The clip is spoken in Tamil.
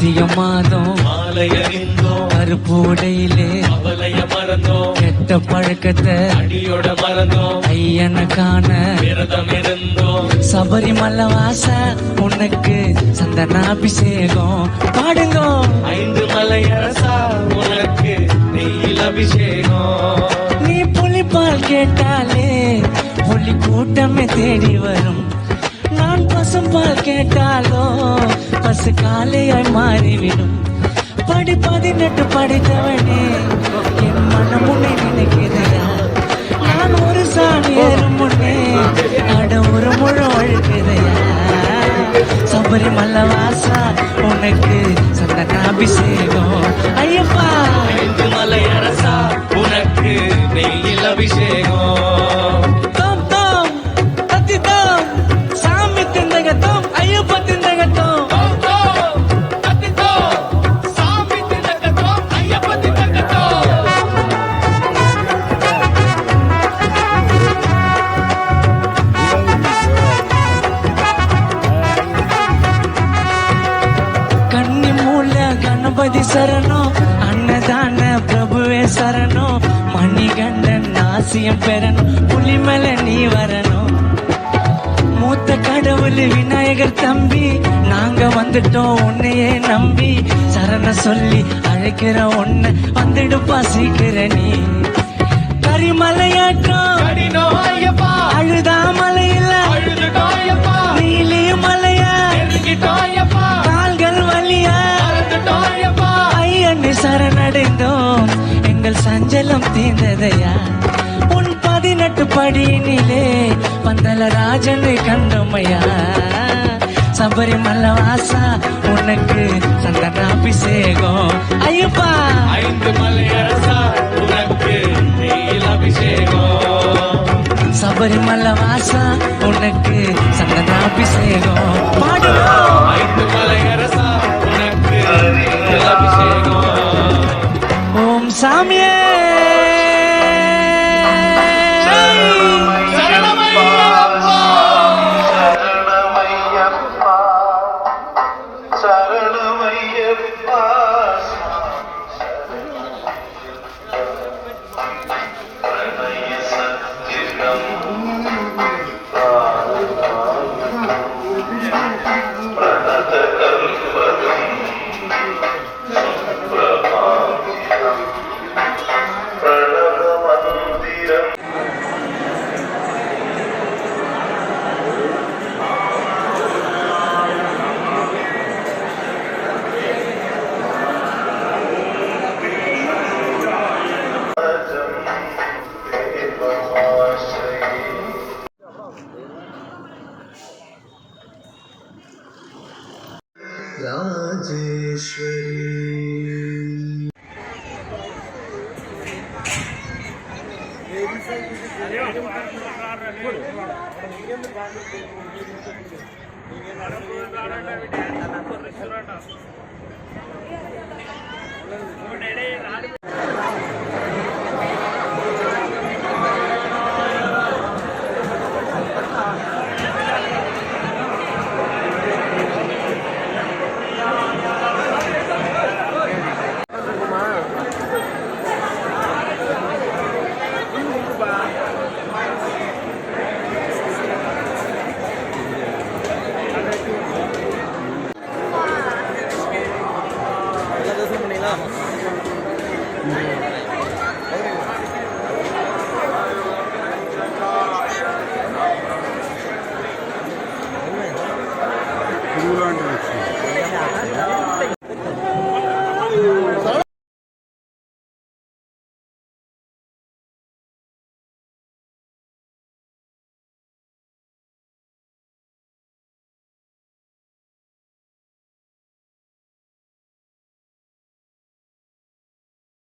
கார்த்திகை மாதம் மாலையறிந்தோம், கருப்பு உடையிலே அவளைய மறந்தோம், கெட்ட பழக்கத்தை அடியோட மறந்தோம், ஐயனை காண விரதம் இருந்தோம். சபரிமலை வாச உனக்கு சந்தனாபிஷேகம் பாடுங்க. 5 மலையரசா உனக்கு நெய்யில் அபிஷேகம். நீ புலிப்பால் கேட்டாலே புலி கூட்டமே தேடி வரும். நான் பசும்பால் கேட்டாலோ பசு காலையாய் மாறிவிடும். 18 படித்தவனே என் மனம் உன்னை நினைக்கிறதா. நான் ஒரு சாமி ஏறும் முன்னே அட ஒரு முழு அழுக்குதையா. சபரிமலை வாசா உனக்கு சந்தனாபிஷேகம் ஐயப்பா. 5 மலையரசா உனக்கு நெய்யில் அபிஷேகம். தோம் தோம் தத்தி தோம் சாமி திந்தகத்தோம் ஐயப்பா திந்தகத்தோம். கணபதி சரணம் அன்னதான பிரபுவே சரணம். மணிகண்டன் நாசியம் பெறணும் புலிமலை நீ வரணும். மூத்த கடவுள் விநாயகர் தம்பி நாங்க வந்துட்டோம் உன்னையே நம்பி. சரண சொல்லி அழைக்கிற உன்னை வந்துடுப்பா சீக்கிர நீ. கரிமலையாட்டம் அழுதா மலையில நீலி மலையா கால்கள் வலியா ஐயனை சரணடைந்தோம் எங்கள் சஞ்சலம் தீர்ந்ததையா. உன் 18 படியினிலே பந்தல ராஜனை கண்டோமையா. சபரிமலை வாசா உனக்கு சந்தனாபிஷேகம் ஐயப்பா. 5 மலையரசா உனக்கு நெய்யில் அபிஷேகம். சபரிமலை வாசா உனக்கு சந்தனாபிஷேகம் பாடுவோம். 5 மலையரசா உனக்கு நெய்யில் அபிஷேகம். ஓம் சாமியே ராஜேஸ்வரி